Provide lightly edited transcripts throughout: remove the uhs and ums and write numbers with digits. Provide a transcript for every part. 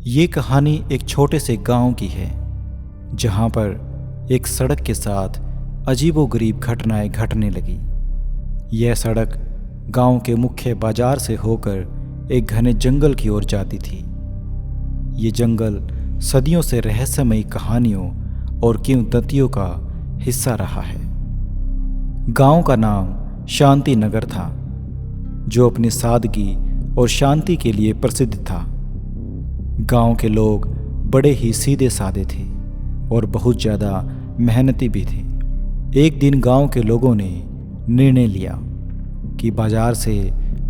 ये कहानी एक छोटे से गांव की है जहां पर एक सड़क के साथ अजीबोगरीब घटनाएं घटने लगी। यह सड़क गांव के मुख्य बाजार से होकर एक घने जंगल की ओर जाती थी। ये जंगल सदियों से रहस्यमयी कहानियों और किंवदंतियों का हिस्सा रहा है। गांव का नाम शांति नगर था, जो अपनी सादगी और शांति के लिए प्रसिद्ध था। गांव के लोग बड़े ही सीधे साधे थे और बहुत ज़्यादा मेहनती भी थे। एक दिन गांव के लोगों ने निर्णय लिया कि बाजार से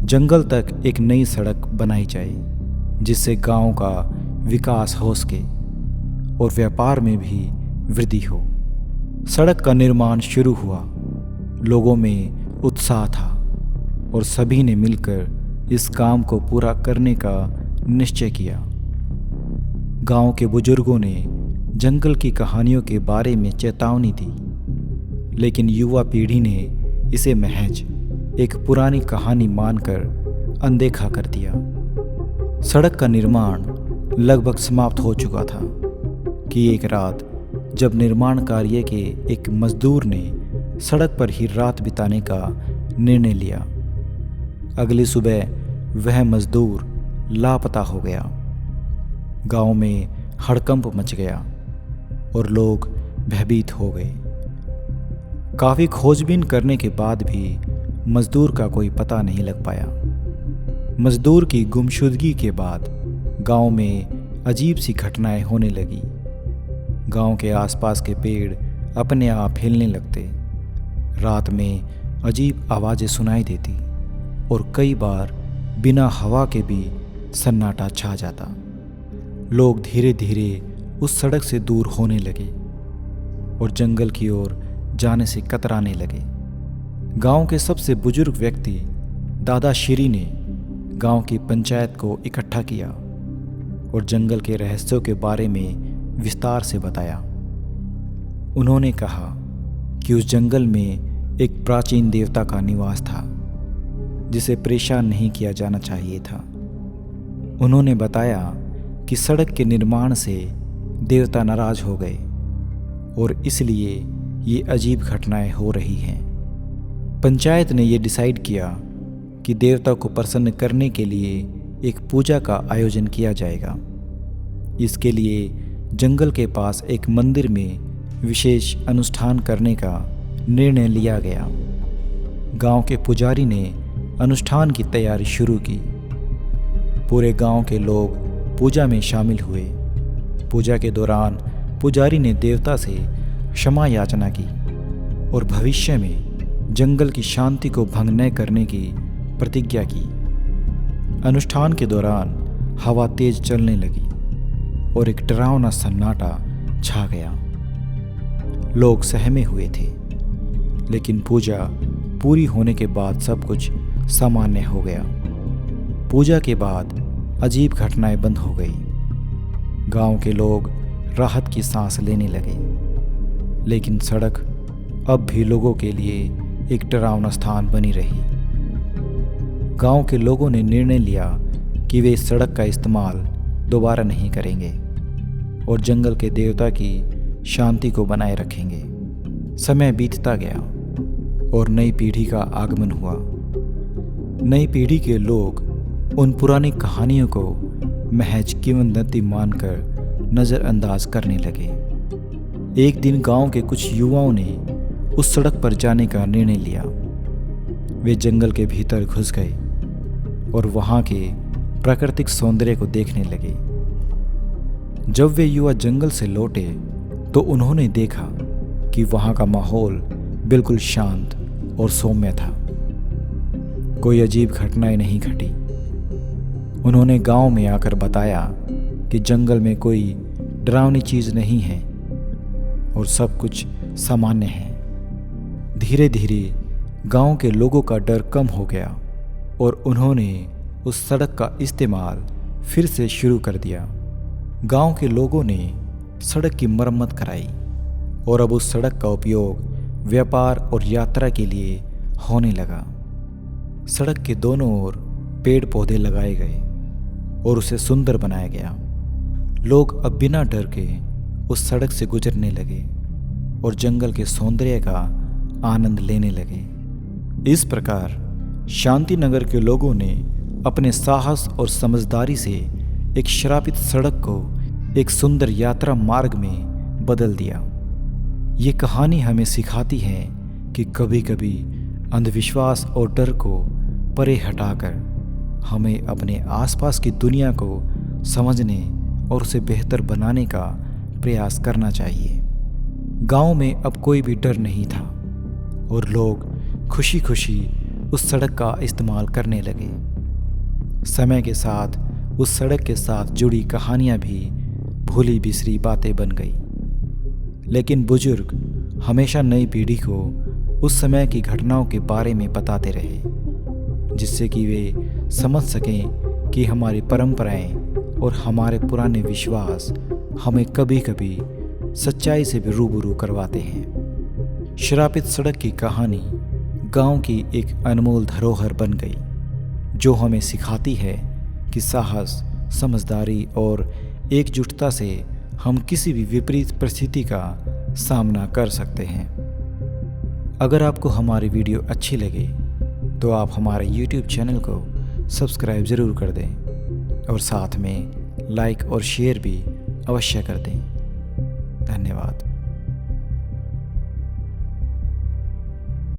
जंगल तक एक नई सड़क बनाई जाए, जिससे गांव का विकास हो सके और व्यापार में भी वृद्धि हो। सड़क का निर्माण शुरू हुआ। लोगों में उत्साह था और सभी ने मिलकर इस काम को पूरा करने का निश्चय किया। गांव के बुजुर्गों ने जंगल की कहानियों के बारे में चेतावनी दी, लेकिन युवा पीढ़ी ने इसे महज एक पुरानी कहानी मानकर अनदेखा कर दिया। सड़क का निर्माण लगभग समाप्त हो चुका था कि एक रात जब निर्माण कार्य के एक मजदूर ने सड़क पर ही रात बिताने का निर्णय लिया। अगली सुबह वह मजदूर लापता हो गया। गांव में हड़कंप मच गया और लोग भयभीत हो गए। काफ़ी खोजबीन करने के बाद भी मजदूर का कोई पता नहीं लग पाया। मजदूर की गुमशुदगी के बाद गांव में अजीब सी घटनाएं होने लगी। गांव के आसपास के पेड़ अपने आप हिलने लगते, रात में अजीब आवाज़ें सुनाई देती और कई बार बिना हवा के भी सन्नाटा छा जाता। लोग धीरे धीरे उस सड़क से दूर होने लगे और जंगल की ओर जाने से कतराने लगे। गांव के सबसे बुजुर्ग व्यक्ति दादा श्री ने गांव की पंचायत को इकट्ठा किया और जंगल के रहस्यों के बारे में विस्तार से बताया। उन्होंने कहा कि उस जंगल में एक प्राचीन देवता का निवास था, जिसे परेशान नहीं किया जाना चाहिए था। उन्होंने बताया कि सड़क के निर्माण से देवता नाराज हो गए और इसलिए ये अजीब घटनाएं हो रही हैं। पंचायत ने ये डिसाइड किया कि देवता को प्रसन्न करने के लिए एक पूजा का आयोजन किया जाएगा। इसके लिए जंगल के पास एक मंदिर में विशेष अनुष्ठान करने का निर्णय लिया गया। गांव के पुजारी ने अनुष्ठान की तैयारी शुरू की। पूरे गांव के लोग पूजा में शामिल हुए। पूजा के दौरान पुजारी ने देवता से क्षमा याचना की और भविष्य में जंगल की शांति को भंग न करने की प्रतिज्ञा की। अनुष्ठान के दौरान हवा तेज चलने लगी और एक डरावना सन्नाटा छा गया। लोग सहमे हुए थे, लेकिन पूजा पूरी होने के बाद सब कुछ सामान्य हो गया। पूजा के बाद अजीब घटनाएं बंद हो गई। गांव के लोग राहत की सांस लेने लगे, लेकिन सड़क अब भी लोगों के लिए एक डरावना स्थान बनी रही। गांव के लोगों ने निर्णय लिया कि वे इस सड़क का इस्तेमाल दोबारा नहीं करेंगे और जंगल के देवता की शांति को बनाए रखेंगे। समय बीतता गया और नई पीढ़ी का आगमन हुआ। नई पीढ़ी के लोग उन पुरानी कहानियों को महज किंवदंती मानकर नज़रअंदाज करने लगे। एक दिन गांव के कुछ युवाओं ने उस सड़क पर जाने का निर्णय लिया। वे जंगल के भीतर घुस गए और वहां के प्राकृतिक सौंदर्य को देखने लगे। जब वे युवा जंगल से लौटे तो उन्होंने देखा कि वहां का माहौल बिल्कुल शांत और सौम्य था। कोई अजीब घटनाएं नहीं घटी। उन्होंने गांव में आकर बताया कि जंगल में कोई डरावनी चीज़ नहीं है और सब कुछ सामान्य है। धीरे धीरे गांव के लोगों का डर कम हो गया और उन्होंने उस सड़क का इस्तेमाल फिर से शुरू कर दिया। गांव के लोगों ने सड़क की मरम्मत कराई और अब उस सड़क का उपयोग व्यापार और यात्रा के लिए होने लगा। सड़क के दोनों ओर पेड़ पौधे लगाए गए और उसे सुंदर बनाया गया। लोग अब बिना डर के उस सड़क से गुजरने लगे और जंगल के सौंदर्य का आनंद लेने लगे। इस प्रकार शांतिनगर के लोगों ने अपने साहस और समझदारी से एक श्रापित सड़क को एक सुंदर यात्रा मार्ग में बदल दिया। ये कहानी हमें सिखाती है कि कभी कभी अंधविश्वास और डर को परे हटाकर हमें अपने आसपास की दुनिया को समझने और उसे बेहतर बनाने का प्रयास करना चाहिए। गांव में अब कोई भी डर नहीं था और लोग खुशी खुशी उस सड़क का इस्तेमाल करने लगे। समय के साथ उस सड़क के साथ जुड़ी कहानियां भी भूली बिसरी बातें बन गई, लेकिन बुजुर्ग हमेशा नई पीढ़ी को उस समय की घटनाओं के बारे में बताते रहे, जिससे कि वे समझ सकें कि हमारी परंपराएं और हमारे पुराने विश्वास हमें कभी कभी सच्चाई से भी रूबरू करवाते हैं। श्रापित सड़क की कहानी गांव की एक अनमोल धरोहर बन गई, जो हमें सिखाती है कि साहस, समझदारी और एकजुटता से हम किसी भी विपरीत परिस्थिति का सामना कर सकते हैं। अगर आपको हमारी वीडियो अच्छी लगे तो आप हमारे YouTube चैनल को सब्सक्राइब ज़रूर कर दें और साथ में लाइक और शेयर भी अवश्य कर दें। धन्यवाद।